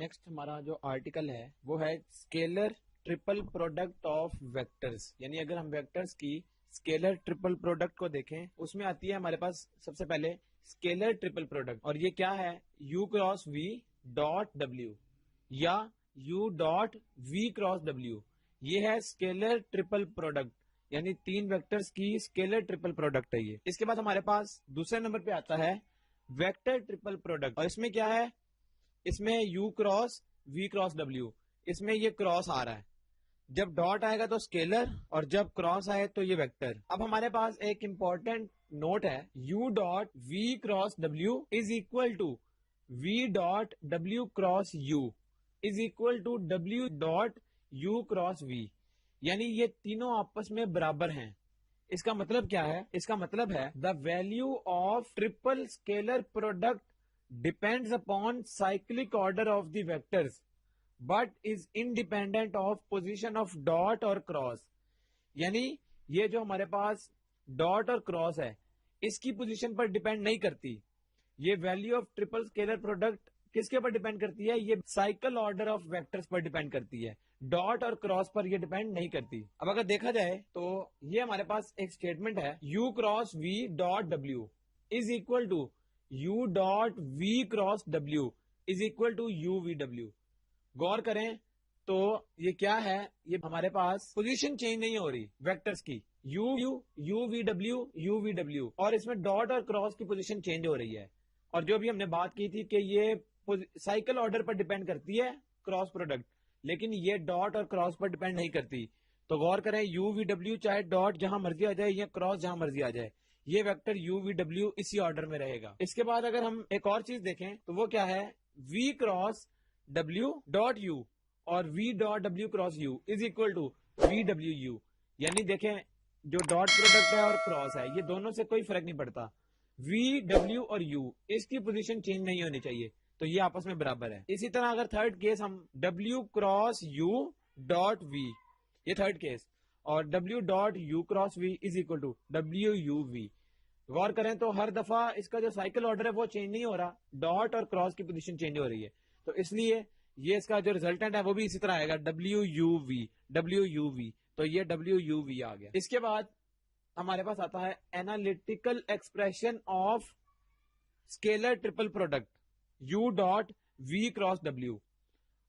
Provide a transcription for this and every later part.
Next ہمارا جو article ہے وہ ہے scalar triple product of vectors. یعنی اگر ہم ویکٹرز کی اسکیلر ٹریپل پروڈکٹ کو دیکھیں اس میں آتی ہے ہمارے پاس سب سے پہلے اسکیلر ٹریپل پروڈکٹ, اور یہ کیا ہے U cross V dot W یا U dot V cross W. یہ ہے اسکیلر ٹریپل پروڈکٹ, یعنی تین ویکٹرز کی اسکیلر ٹریپل پروڈکٹ ہے یہ. اس کے بعد ہمارے پاس دوسرے نمبر پہ آتا ہے ویکٹر ٹریپل پروڈکٹ, اور اس میں کیا ہے, اس میں U cross V cross W. اس میں یہ کراس آ رہا ہے, جب ڈاٹ آئے گا تو اسکیلر اور جب کراس آئے تو یہ ویکٹر. اب ہمارے پاس ایک امپورٹنٹ نوٹ ہے, U dot V cross W is equal to V dot W cross U is equal to W dot U cross V. یعنی یہ تینوں آپس میں برابر ہیں. اس کا مطلب کیا ہے, اس کا مطلب ہے the value of triple scalar product depends upon cyclic order of the vectors but is independent of position of dot اور کراس. یعنی یہ جو ہمارے پاس ڈاٹ اور کراس ہے اس کی پوزیشن پر ڈیپینڈ نہیں کرتی. یہ value of triple scalar product کس کے اوپر ڈیپینڈ کرتی ہے, یہ cycle order of vectors per depend کرتی ہے, ڈاٹ اور کراس پر یہ ڈیپینڈ نہیں کرتی. اب اگر دیکھا جائے تو یہ ہمارے پاس ایک اسٹیٹمنٹ ہے, U cross V dot W is equal to U dot V cross W is equal to U V W. غور کریں تو یہ کیا ہے, یہ ہمارے پاس پوزیشن چینج نہیں ہو رہی ویکٹرز کی, U U U V W U V W, اور اس میں ڈاٹ اور کراس کی پوزیشن چینج ہو رہی ہے. اور جو بھی ہم نے بات کی تھی کہ یہ سائیکل آرڈر پر ڈیپینڈ کرتی ہے کراس پروڈکٹ, لیکن یہ ڈاٹ اور کراس پر ڈیپینڈ نہیں کرتی. تو غور کریں, یو وی ڈبلو چاہے ڈاٹ جہاں مرضی آ جائے یا کراس جہاں مرضی آ جائے, یہ ویکٹر یو وی ڈبلو اسی آرڈر میں رہے گا. اس کے بعد اگر ہم ایک اور چیز دیکھیں تو وہ کیا ہے, V cross W dot U اور V dot W cross U is equal to V W U. یعنی دیکھیں جو ڈاٹ پروڈکٹ ہے اور کراس ہے یہ دونوں سے کوئی فرق نہیں پڑتا, وی ڈبلو اور یو اس کی پوزیشن چینج نہیں ہونی چاہیے, تو یہ آپس میں برابر ہے. اسی طرح اگر تھرڈ کیس ہم W cross U dot V, یہ تھرڈ کیس, اور W dot U cross V is equal to W U V. غور کریں تو ہر دفعہ اس کا جو سائیکل آرڈر ہے وہ چینج نہیں ہو رہا, ڈاٹ اور کراس کی پوزیشن چینج ہو رہی ہے. تو اس لیے یہ اس کا جو ریزلٹنٹ ہے وہ بھی اسی طرح آئے گا, W U V W U وی. تو یہ ڈبلو یو وی آ گیا. اس کے بعد ہمارے پاس آتا ہے analytical expression of scalar triple product U dot V cross W.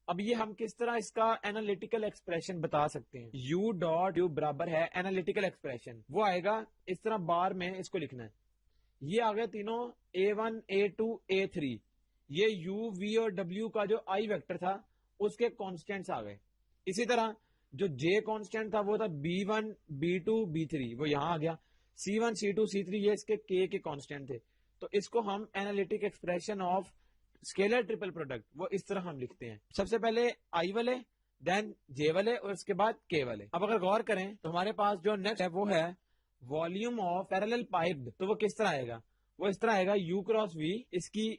اب یہ ہم کس طرح اس کا اینالیٹیکل ایکسپریشن بتا سکتے ہیں, یو ڈاٹ یو برابر ہے اینالیٹیکل ایکسپریشن, وہ آئے گا اس طرح بار میں اس کو لکھنا ہے. یہ آ گئے تینوں A1 A2 A3, یہ یو وی اور ڈبلو کا جو آئی ویکٹر تھا اس کے کانسٹینٹس آ گئے. اسی طرح جو جے کانسٹینٹ تھا وہ تھا B1 B2 B3, وہ یہاں آ گیا. C1 C2 C3 یہ اس کے کے کانسٹینٹ تھے. تو اس کو ہم analytic expression of scalar triple product وہ اس طرح ہم لکھتے ہیں, سب سے پہلے آئی والے, دین جے والے, اور اس کے بعد کے والے. اب اگر غور کریں تو ہمارے پاس جو نیکسٹ ہے وہ ہے والیوم آف پیرالل پائپڈ. تو وہ کس طرح آئے گا, وہ اس طرح آئے گا یو کراس وی اس کی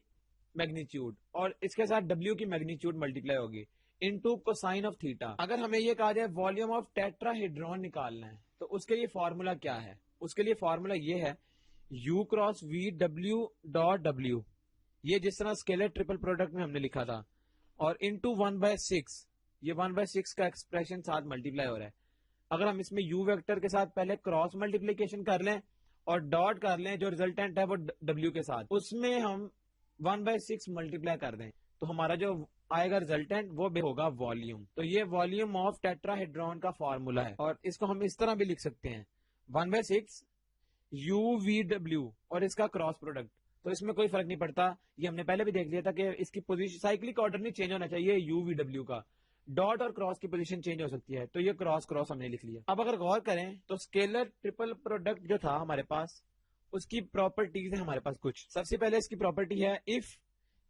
میگنیچیوڈ اور اس کے ساتھ ڈبلو کی میگنیچیوڈ ملٹیپلائی ہوگی انٹو کوسائن آف تھیٹا. اگر ہمیں یہ کہا جائے والیوم آف ٹیٹراہیڈرون نکالنا ہے تو اس کے لیے فارمولا کیا ہے, اس کے لیے فارمولا یہ ہے U cross V W dot W, یہ جس طرح اسکیلر ٹریپل پروڈکٹ میں ہم نے لکھا تھا, اور انٹو 1/6, یہ 1/6 کا ایکسپریشن ساتھ ملٹیپلائی ہو رہا ہے. اگر ہم اس میں یو ویکٹر کے ساتھ پہلے کراس ملٹیپلیکیشن کر لیں اور ڈاٹ کر لیں, جو ریزلٹنٹ ہے وہ ڈبلو کے ساتھ, اس میں ہم 1/6 ملٹیپلائی کر دیں تو ہمارا جو آئے گا ریزلٹنٹ وہ بھی ہوگا والیوم. تو یہ والیوم آف ٹیٹراہیڈرون کا فارمولا ہے, اور اس کو ہم اس طرح بھی لکھ سکتے ہیں 1/6 یو وی ڈبلو اور اس کا کراس پروڈکٹ. تو اس میں کوئی فرق نہیں پڑتا, یہ ہم نے پہلے بھی دیکھ لیا تھا کہ اس کی پوزیشن سائیکلک آرڈر نہیں چینج ہونا چاہیے یو وی ڈبلو کا, ڈاٹ اور کراس کی پوزیشن چینج ہو سکتی ہے. تو یہ کراس کراس ہم نے لکھ لیا. اب اگر غور کریں تو اسکیلر ٹریپل پروڈکٹ جو تھا ہمارے پاس اس کی پراپرٹیز ہیں ہمارے پاس کچھ. سب سے پہلے اس کی پراپرٹی ہے if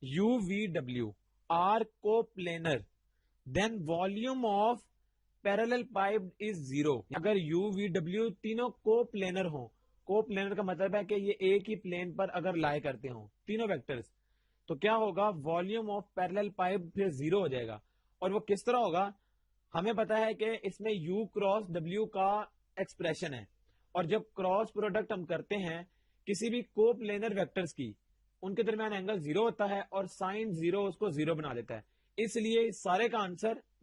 U V W are coplanar then volume of parallelepiped is 0. اگر یو وی ڈبلو تینوں کو پلینر ہوں, کو پلینر کا مطلب ہے کہ یہ ایک ہی پلین پر اگر لائے کرتے ہوں تینوں ویکٹرز, تو کیا ہوگا, والیوم آف پیرالل پائپ پھر 0 ہو جائے گا. اور وہ کس طرح ہوگا, ہمیں پتا ہے کہ اس میں یو کراس ڈبلو کا ایکسپریشن ہے, اور جب کراس پروڈکٹ ہم کرتے ہیں کسی بھی کو پلینر ویکٹرز کی, ان کے درمیان اینگل 0 ہوتا ہے اور سائن 0 اس کو 0 بنا دیتا ہے. اس لیے سارے کا آنسر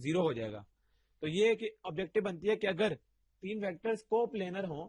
0 ہو جائے گا. تو یہ ایک آبجیکٹو بنتی ہے کہ اگر 3 ویکٹرز کو پلینر ہوں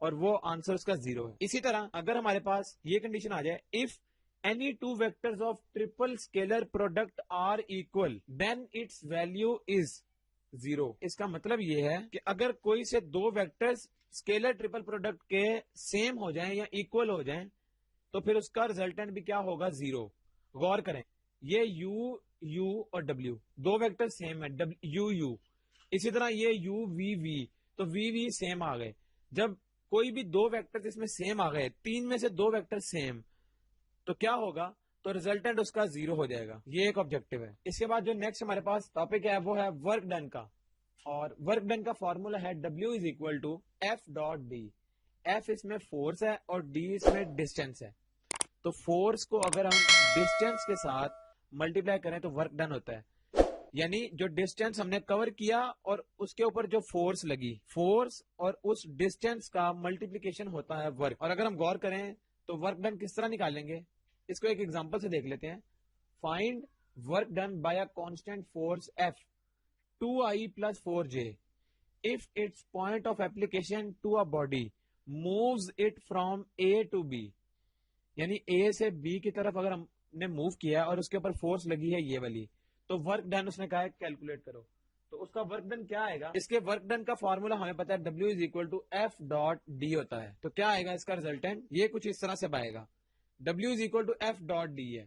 اور وہ آنسر اس کا 0 ہے. اسی طرح اگر ہمارے پاس یہ کنڈیشن آ جائے if any two vectors of triple scalar product are equal then its value is 0. اس کا مطلب یہ ہے کہ اگر کوئی سے دو ویکٹرز اسکیلر ٹریپل پروڈکٹ کے سیم ہو جائیں یا ایکول ہو جائیں تو پھر اس کا ریزلٹنٹ بھی کیا ہوگا 0. غور کریں, یہ یو اور ڈبلو دو ویکٹر سیم ہے, یو اسی طرح یہ یو وی تو وی سیم آ گئے. جب کوئی بھی دو ویکٹر اس میں سیم آ گئے, 3 میں سے 2 ویکٹر سیم, تو کیا ہوگا, تو ریزلٹنٹ اس کا 0 ہو جائے گا. یہ ایک آبجیکٹو ہے. اس کے بعد جو نیکسٹ ہمارے پاس ٹاپک ہے وہ ہے ورک ڈن کا, اور ورک ڈن کا فارمولا ہے W is equal to F dot D. F اس میں فورس ہے اور ڈی اس میں ڈسٹینس ہے. تو فورس کو اگر ہم ڈسٹینس کے ساتھ ملٹیپلائی کریں تو ورک ڈن ہوتا ہے. یعنی جو ڈسٹینس ہم نے کور کیا اور اس کے اوپر جو فورس لگی, فورس اور اس ڈسٹینس کا ملٹیپلیکیشن ہوتا ہے ورک. اور اگر ہم غور کریں تو ورک ڈن کس طرح نکالیں گے, اس کو ایک ایگزامپل سے دیکھ لیتے ہیں. Find work done by a constant force F 2i plus 4j if its point of application to a body moves it from A to B. یعنی A سے B کی طرف اگر ہم نے موو کیا اور اس کے اوپر فورس لگی ہے یہ والی, تو ورک ڈن اس نے کہا ہے کیلکولیٹ کرو. تو اس کا ورک ڈن کیا آئے گا, اس کے ورک ڈن کا فارمولا ہمیں پتا ہے W is equal to F dot D ہوتا ہے. تو کیا آئے گا اس کا ریزلٹنٹ, یہ کچھ اس طرح سے آئے گا. W is equal to F dot D ہے,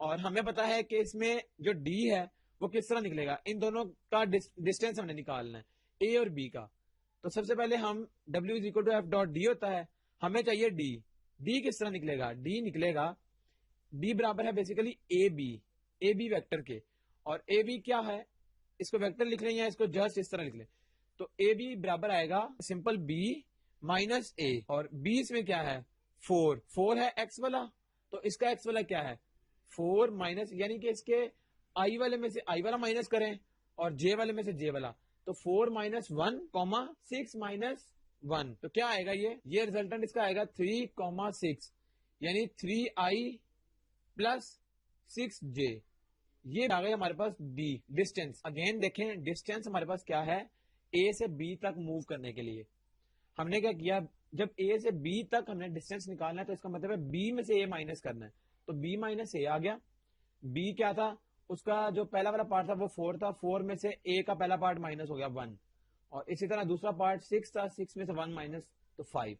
اور ہمیں پتا ہے کہ اس میں جو ڈی ہے وہ کس طرح نکلے گا, ان دونوں کا ڈسٹینس ہم نے نکالنا ہے اے اور بی کا. تو سب سے پہلے ہم W is equal to F dot D ہوتا ہے, ہمیں چاہیے ڈی. ڈی کس طرح نکلے گا, ڈی نکلے گا, ڈی برابر ہے بیسیکلی اے بی ویکٹر کے. اور اے بی کیا ہے, اس کو ویکٹر لکھ لیں یا اس کو جسٹ اس طرح لکھ لیں. تو اے بی برابر آئے گا سمپل بی مائنس اے, اور بی اس میں کیا ہے 4 ہے ایکس والا, تو اس کا ایکس والا کیا ہے 4 مائنس, یعنی کہ اس کے آئی والے میں سے آئی والا مائنس کریں اور جے والے میں سے جے والا, تو 4 مائنس 1 6 مائنس 1, تو کیا آئے گا, یہ ریزلٹنٹ اس کا آئے گا 3 6, یعنی 3i پلس 6j. یہ آ گئی ہمارے پاس ڈی ڈسٹینس. اگین دیکھیں ڈسٹینس ہمارے پاس کیا ہے, اے سے بی تک موو کرنے کے لیے ہم نے کیا کیا, جب اے سے بی تک ہم نے ڈسٹینس نکالنا ہے تو اس کا مطلب ہے بی میں سے اے مائنس کرنا ہے. تو بی مائنس اے آ گیا. بی کیا تھا, اس کا جو پہلا والا پارٹ تھا وہ 4 تھا, 4 میں سے اے کا پہلا پارٹ مائنس ہو گیا 1, اور اسی طرح دوسرا پارٹ 6 تھا, 6 میں سے 1 مائنس تو 5,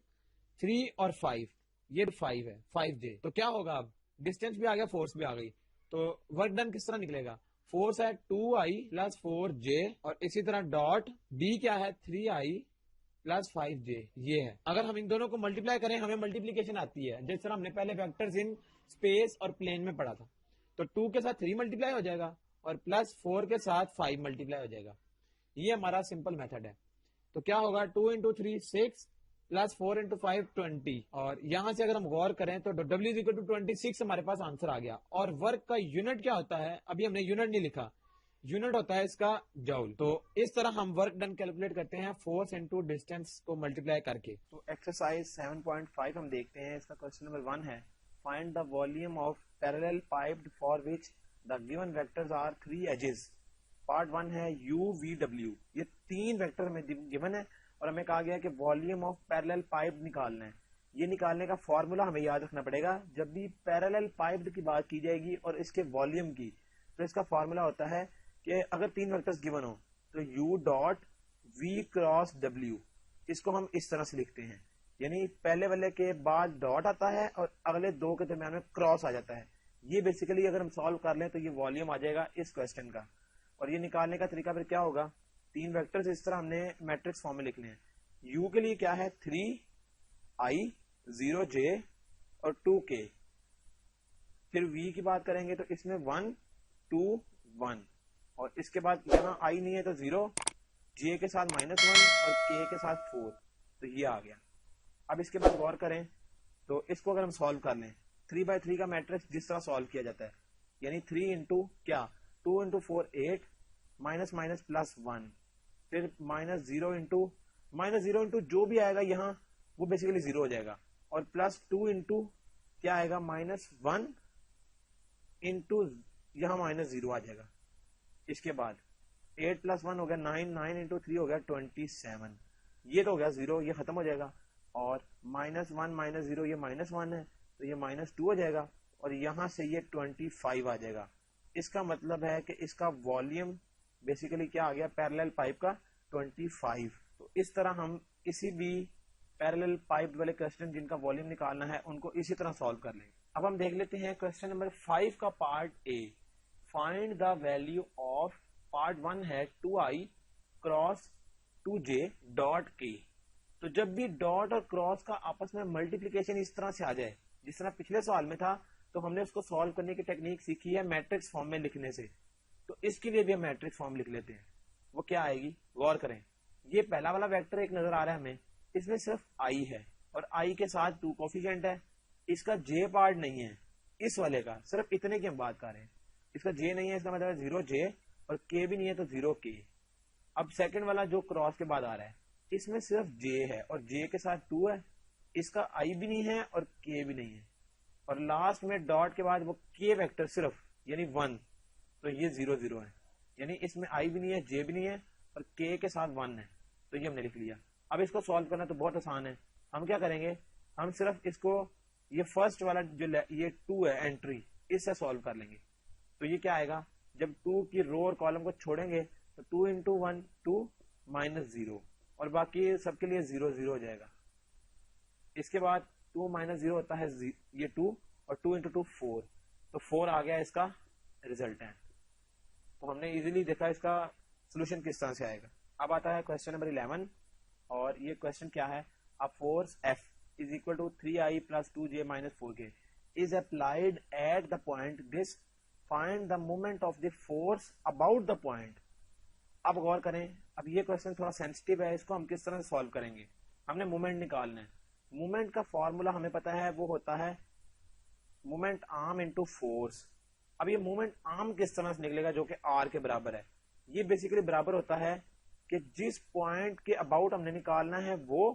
3 اور 5, یہ 5 ہے 5j. تو کیا ہوگا, اب ڈسٹینس بھی آ گیا, فورس بھی آ گئی. تو ورک ڈن کس طرح نکلے گا, فورس ہے 2i پلس 4j, اور اسی طرح ڈاٹ ڈی کیا ہے 3i پلس 5j. یہ ہے. اگر ہم ان دونوں کو ملٹیپلائی کریں ہمیں ملٹیپلیکیشن آتی ہے, جس طرح ہم نے پہلے ویکٹرز ان اسپیس اور پلین میں پڑھا تھا. تو 2 کے ساتھ 3 ملٹیپلائی ہو جائے گا اور پلس 4 کے ساتھ 5 ملٹیپلائی ہو جائے گا. یہ ہمارا سمپل میتھڈ ہے. تو کیا ہوگا 2 انٹو 3 6 پلس 4 انٹو 5 20, اور یہاں سے اگر ہم غور کریں تو W is equal to 26 ہمارے پاس آنسر آ گیا. اور ورک کا یونٹ کیا ہوتا ہے, ابھی ہم نے یونٹ نہیں لکھا, یونٹ ہوتا ہے اس کا جاؤل. تو اس طرح ہم ورک ڈن کیلکولیٹ کرتے ہیں فورس انٹو ڈسٹینس کو ملٹیپلائی کر کے. تو ایکسرسائز 7.5 ہم دیکھتے ہیں, اس کا کوشچن نمبر 1 ہے find the volume of parallelepiped for which the given vectors are 3 edges. Part 1 ہے یو وی ڈبلیو, یہ 3 ویکٹر ہمیں گیون ہے اور ہمیں کہا گیا کہ والیوم آف پیرالل پائپ نکالنا ہے. یہ نکالنے کا فارمولا ہمیں یاد رکھنا پڑے گا. جب بھی پیرالل پائپڈ کی بات کی جائے گی اور اس کے والیوم کی, تو اس کا فارمولا ہوتا ہے کہ اگر 3 ویکٹرز گیون ہو تو U dot V cross W, اس کو ہم اس طرح سے لکھتے ہیں, یعنی پہلے والے کے بعد ڈاٹ آتا ہے اور اگلے 2 کے درمیان میں کراس آ جاتا ہے. یہ بیسیکلی اگر ہم سالو کر لیں تو یہ والیوم آ جائے گا اس کوسچن کا. اور یہ نکالنے کا طریقہ پھر کیا ہوگا, 3 ویکٹرز اس طرح ہم نے میٹرکس فارم میں لکھنے ہیں. یو کے لیے کیا ہے 3i 0j اور 2k. پھر وی کی بات کریں گے تو اس میں 1 2 1, اور اس کے بعد یہاں i نہیں ہے تو 0, j کے ساتھ -1 اور k کے ساتھ 4. تو یہ آ گیا. اب اس کے بعد غور کریں تو اس کو اگر ہم سالو کر لیں 3x3 کا میٹرکس جس طرح سالو کیا جاتا ہے, یعنی 3 انٹو کیا 2 انٹو 4 8 مائنس مائنس پلس 1, پھر -0 انٹو جو بھی آئے گا یہاں وہ بیسیکلی 0 ہو جائے گا, اور پلس 2 انٹو کیا آئے گا -1 انٹو یہاں مائنس 0 آ جائے گا. اس کے بعد 8 + 1 ہو گیا 9, 9 × 3 ہو گیا 27. یہ تو ہو گیا 0, یہ ختم ہو جائے گا. اور -1 - 0 یہ -1 ہے تو یہ -2 ہو جائے گا. اور یہاں سے یہ 25 آ جائے گا. اس کا مطلب ہے کہ اس کا والیوم بیسیکلی کیا آ گیا, پیرالل پائپ کا 25. تو اس طرح ہم کسی بھی پیرالل پائپ والے کوسچن جن کا والیوم نکالنا ہے ان کو اسی طرح سالو کر لیں. اب ہم دیکھ لیتے ہیں کوسچن نمبر 5 کا part a. Find the value of part 1 ہے 2i × 2j ڈاٹ k. تو جب بھی ڈاٹ اور کراس کا آپس میں ملٹیپلیکیشن اس طرح سے آ جائے جس طرح پچھلے سوال میں تھا, تو ہم نے اس کو سالو کرنے کی ٹیکنیک سیکھی ہے میٹرکس فارم میں لکھنے سے. تو اس کے لیے بھی ہم میٹرکس فارم لکھ لیتے ہیں. وہ کیا آئے گی, غور کریں. یہ پہلا والا ویکٹر ایک نظر آ رہا ہے ہمیں, اس میں صرف i ہے اور i کے ساتھ 2 کوفیشینٹ ہے. اس کا j پارٹ نہیں ہے اس والے کا, صرف اتنے کی ہم بات کر رہے ہیں. اس کا j نہیں ہے, اس کا مطلب ہے 0j, اور k بھی نہیں ہے تو 0k. اب سیکنڈ والا جو کراس کے بعد آ رہا ہے اس میں صرف j ہے اور j کے ساتھ 2 ہے. اس کا i بھی نہیں ہے اور k بھی نہیں ہے. اور لاسٹ میں ڈاٹ کے بعد وہ k ویکٹر صرف یعنی 1, تو یہ 0 0 ہے. یعنی اس میں i بھی نہیں ہے, j بھی نہیں ہے اور k کے ساتھ 1 ہے. تو یہ ہم نے لکھ لیا. اب اس کو سالو کرنا تو بہت آسان ہے. ہم کیا کریں گے, ہم صرف اس کو یہ فرسٹ والا جو یہ 2 ہے انٹری, اس سے سالو کر لیں گے. تو یہ کیا آئے گا, جب 2 کی رو اور کالم کو چھوڑیں گے تو 2 × 1 2 -0, اور باقی سب کے لیے 0 0 ہو جائے گا. اس کے بعد 2 - 0 ہوتا ہے یہ 2, اور 2 × 2 4, تو 4 آ گیا اس کا ریزلٹینٹ. تو ہم نے ایزیلی دیکھا اس کا سولوشن کس طرح سے آئے گا. اب آتا ہے کوسچن نمبر 11, اور یہ کوسچن کیا ہے, a force F is equal to 3i + 2j - 4k is applied at the point this. Find the moment of the force about the point. اب غور کریں, اب یہ کوسچن تھوڑا سینسٹیو ہے, اس کو ہم کس طرح سے سالو کریں گے. ہم نے مومنٹ نکالنا ہے. مومنٹ کا فارمولا ہمیں پتا ہے, وہ ہوتا ہے مومنٹ آرم انٹو فورس. اب یہ مومنٹ آرم کس طرح سے نکلے گا جو کہ r کے برابر ہے. یہ بیسیکلی برابر ہوتا ہے کہ جس پوائنٹ کے اباؤٹ ہم نے نکالنا ہے وہ,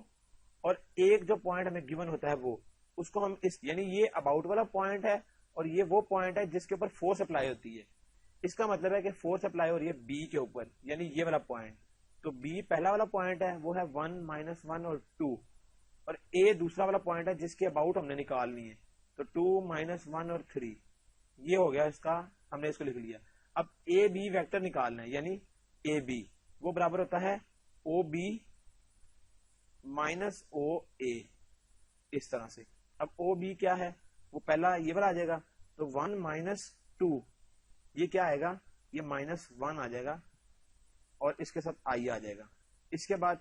اور ایک جو پوائنٹ ہمیں گیون ہوتا ہے وہ, اس کو ہم اس یعنی یہ اباؤٹ والا پوائنٹ ہے اور یہ وہ پوائنٹ ہے جس کے اوپر فورس اپلائی ہوتی ہے. اس کا مطلب ہے کہ فورس اپلائی ہو رہی ہے بی کے اوپر, یعنی یہ والا پوائنٹ. تو بی پہلا والا پوائنٹ ہے, وہ ہے 1 - 1 اور 2, اور اے دوسرا والا پوائنٹ ہے جس کے اباؤٹ ہم نے نکالنی ہے, تو 2 - 1 اور 3. یہ ہو گیا اس کا, ہم نے اس کو لکھ لیا. اب اے بی ویکٹر نکالنا ہے, یعنی اے بی وہ برابر ہوتا ہے او بی - او اے, اس طرح سے. اب او بی کیا ہے, وہ پہلا یہ والا آ جائے گا, تو 1 - 2 یہ کیا آئے گا, یہ -1 آ جائے گا, اور اس کے ساتھ آئی آ جائے گا. اس کے بعد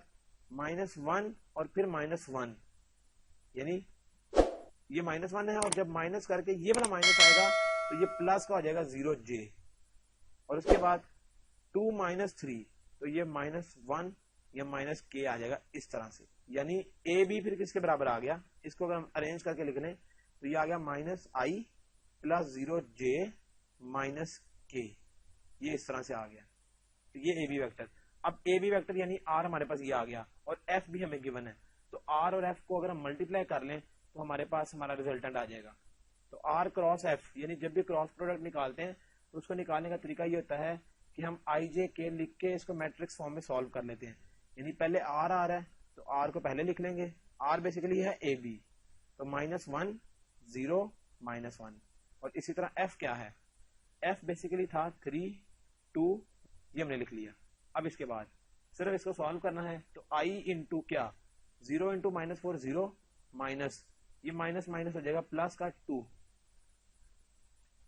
-1 اور پھر -1, یعنی یہ -1 ہے, اور جب مائنس کر کے یہ والا مائنس آئے گا تو یہ پلس کا ہو جائے گا 0j, اور اس کے بعد 2 - 3 تو یہ -1 یا -k آ جائے گا اس طرح سے. یعنی اے بی پھر کس کے برابر آ گیا, اس کو اگر ہم ارینج کر کے لکھ لیں تو یہ آ گیا -i + 0j - k, یہ اس طرح سے آ گیا. تو یہ اے بی ویکٹر. اب اے بی ویکٹر یعنی r ہمارے پاس یہ آ گیا, اور ایف بھی ہمیں گیون ہے. تو r اور ایف کو اگر ہم ملٹیپلائی کر لیں تو ہمارے پاس ہمارا ریزلٹنٹ آ جائے گا. تو r × f, یعنی جب بھی کراس پروڈکٹ نکالتے ہیں تو اس کو نکالنے کا طریقہ یہ ہوتا ہے کہ ہم i j k لکھ کے اس کو میٹرکس فارم میں سالو کر لیتے ہیں. یعنی پہلے r آ رہا ہے تو r کو پہلے لکھ لیں گے. r بیسیکلی ہے اے بی, تو -1 0 -1, اور اسی طرح f کیا ہے, f بیسیکلی تھا 3 2, یہ ہم نے لکھ لیا. اب اس کے بعد صرف اس کو سالو کرنا ہے, تو i انٹو کیا, 0 × -4 0 مائنس, یہ مائنس مائنس ہو جائے گا پلس کا 2,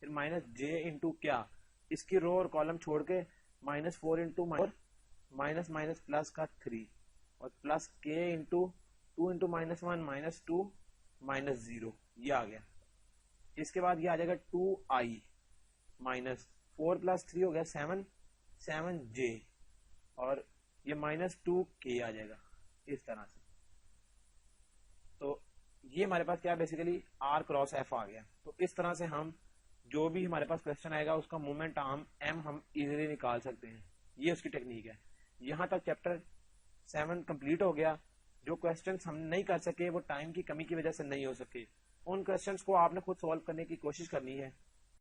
پھر -j انٹو کیا, اس کی رو اور کالم چھوڑ کے -4 × مائنس مائنس پلس کا 3, اور پلس k انٹو 2 × -1 -2 -0, یہ آ گیا. اس کے بعد یہ آ جائے گا 2i -4 + 3 ہو گیا 7 7j, اور یہ -2k آ جائے گا اس طرح سے. تو یہ ہمارے پاس کیا بیسیکلی r × f آ گیا. تو اس طرح سے ہم جو بھی ہمارے پاس کوسچن آئے گا اس کا مومنٹ آرم m ہم ایزیلی نکال سکتے ہیں. یہ اس کی ٹیکنیک ہے. یہاں تک چیپٹر 7 کمپلیٹ ہو گیا. جو کوسچنس ہم نہیں کر سکے وہ ٹائم کی کمی کی وجہ سے نہیں ہو سکے. ان کوسچنس کو آپ نے خود سالو کرنے کی کوشش کرنی ہے.